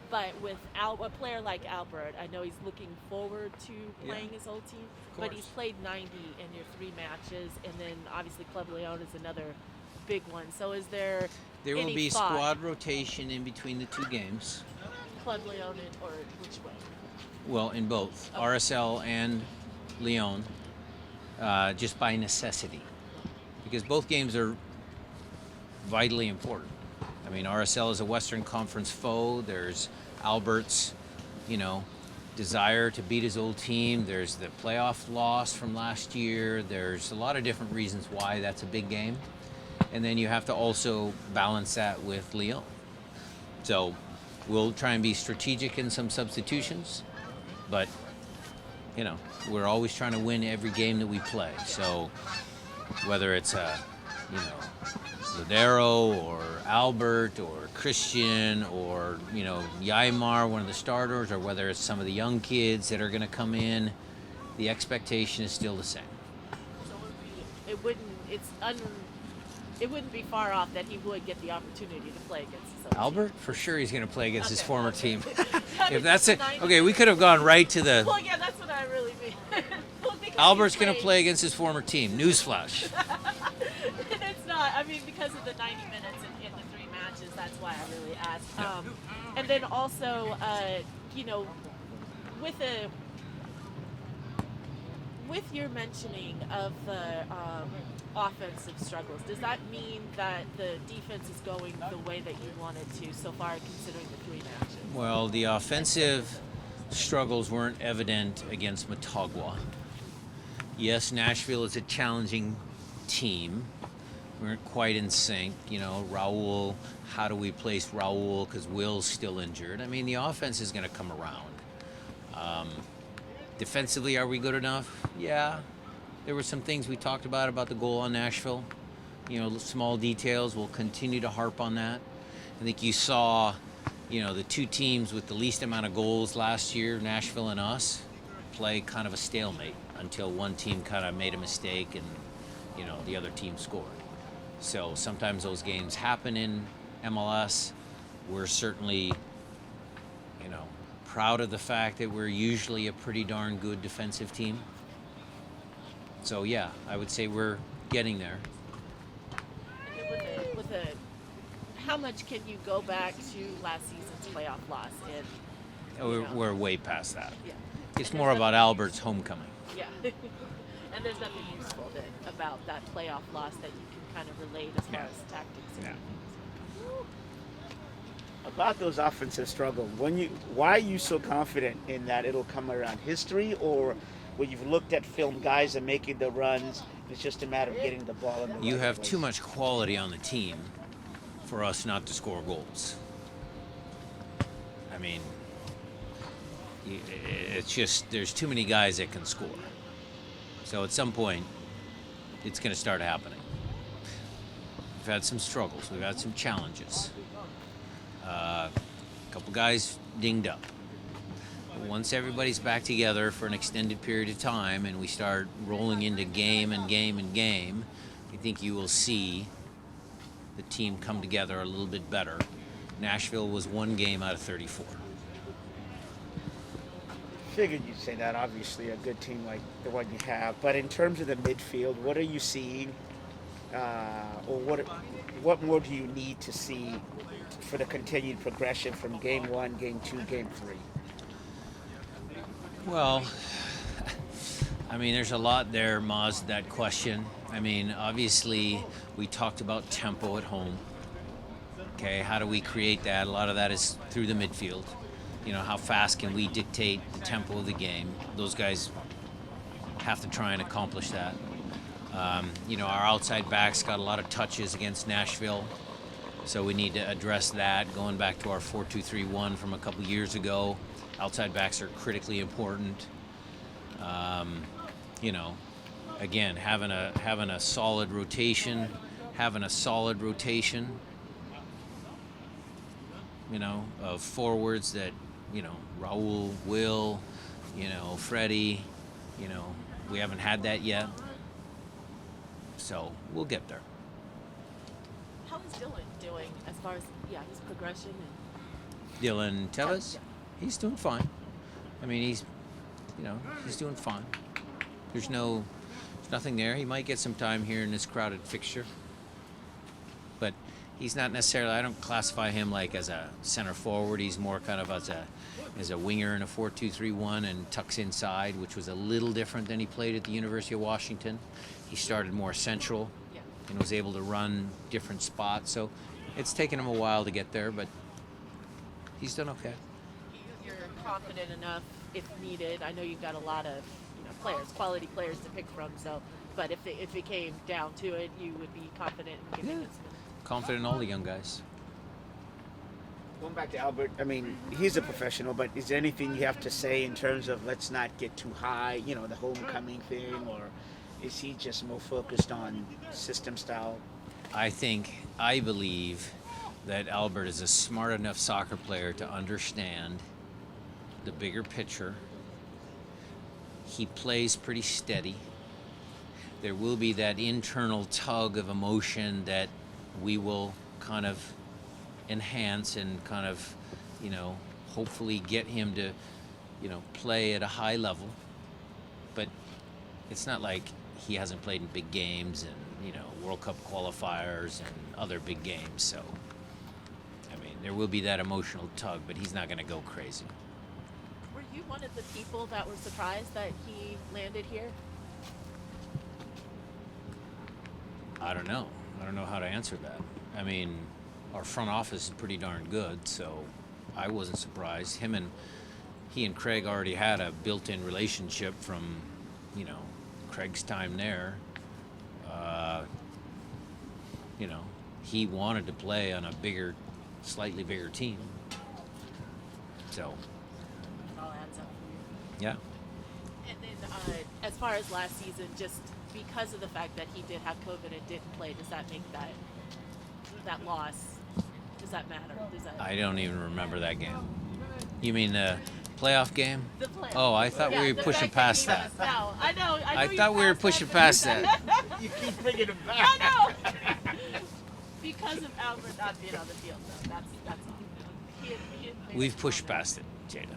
But with a player like Albert, I know he's looking forward to playing his old team, but he's played 90 in your 3 matches, and then obviously Club Leon is another big one. So is there There will any be thought, squad rotation in between the 2 games. Club Leon or which way? Well, in both Okay. RSL and Lyon, just by necessity, because both games are vitally important. I mean, RSL is a Western Conference foe. There's Albert's, desire to beat his old team. There's the playoff loss from last year. There's a lot of different reasons why that's a big game. And then you have to also balance that with Lyon. So we'll try and be strategic in some substitutions, but, we're always trying to win every game that we play. So whether it's Ladero or Albert or Christian or Yaimar, one of the starters, or whether it's some of the young kids that are going to come in, the expectation is still the same. So it wouldn't be far off that he would get the opportunity to play against his own Albert, team. for sure, he's going to play against his Okay. former team. I mean, If that's it, 90 okay, we could have gone right to the. Well, yeah, that's what I really mean. Well, because Albert's he's going to played- play against his former team. Newsflash. And it's not. I mean, because of the 90 minutes in the 3 matches, that's why I really asked. And then also, with your mentioning of the offensive struggles, does that mean that the defense is going the way that you wanted to so far, considering the 3 matches? Well, the offensive struggles weren't evident against Motagua. Yes, Nashville is a challenging team. We weren't quite in sync. Raul, how do we place Raul because Will's still injured? I mean, the offense is going to come around. Defensively, are we good enough? Yeah. There were some things we talked about the goal on Nashville. Small details. We'll continue to harp on that. I think you saw, the 2 teams with the least amount of goals last year, Nashville and us, play kind of a stalemate until one team kind of made a mistake and, the other team scored. So sometimes those games happen in MLS. We're certainly, proud of the fact that we're usually a pretty darn good defensive team. So yeah, I would say we're getting there. And then how much can you go back to last season's playoff loss? We're way past that. Yeah. It's And more there's about nothing- Albert's homecoming. Yeah. And there's nothing useful about that playoff loss that you can kind of relate as far as tactics. And Yeah. About those offensive struggles, why are you so confident in that it'll come around? History, or when you've looked at film, guys are making the runs, it's just a matter of getting the ball in the You right have place? too much quality on the team for us not to score goals. I mean, it's just there's too many guys that can score. So at some point, it's going to start happening. We've had some struggles. We've had some challenges. A couple guys dinged up. Once everybody's back together for an extended period of time and we start rolling into game, I think you will see the team come together a little bit better. Nashville was 1 game out of 34. Figured you'd say that. Obviously, a good team like the one you have. But in terms of the midfield, what are you seeing, or what more do you need to see for the continued progression from game 1, game 2, game 3? Well, I mean, there's a lot there, Maz, that question. I mean, obviously, we talked about tempo at home. Okay, how do we create that? A lot of that is through the midfield. How fast can we dictate the tempo of the game? Those guys have to try and accomplish that. Our outside backs got a lot of touches against Nashville, so we need to address that. Going back to our 4-2-3-1 from a couple years ago, outside backs are critically important. Again, having a solid rotation, of forwards that, Raul, Will, Freddie, we haven't had that yet. So we'll get there. how is Dylan doing as far as his progression? Dylan Tevez, he's doing fine. I mean, he's doing fine. There's nothing there. He might get some time here in this crowded fixture, but he's not necessarily. I don't classify him like as a center forward. He's more kind of as a winger in a 4-2-3-1 and tucks inside, which was a little different than he played at the University of Washington. He started more central and was able to run different spots. So it's taken him a while to get there, but he's done okay. You're confident enough if needed. I know you've got a lot of players, quality players to pick from. So, but if it came down to it, you would be confident in giving it. Confident in all the young guys. Going back to Albert, I mean, he's a professional, but is there anything you have to say in terms of let's not get too high, the homecoming thing, or is he just more focused on system style? I believe that Albert is a smart enough soccer player to understand the bigger picture. He plays pretty steady. There will be that internal tug of emotion that we will kind of enhance and kind of, hopefully get him to, play at a high level. But it's not like he hasn't played in big games and, World Cup qualifiers and other big games. So, I mean, there will be that emotional tug, but he's not going to go crazy. Were you one of the people that were surprised that he landed here? I don't know. I don't know how to answer that. I mean, our front office is pretty darn good, so I wasn't surprised. He and Craig already had a built-in relationship from, Craig's time there. He wanted to play on a slightly bigger team. So. It all adds up for you. Yeah. And then, as far as last season, just because of the fact that he did have COVID and didn't play, does that make that loss? Does that matter? I don't even remember that game. You mean the playoff game? The playoff. Oh, I thought we were pushing past that. No, I know. I thought we were pushing past that. You keep bringing him back. I know. Because of Albert not being on the field, though. That's all. We've pushed past it, Jada.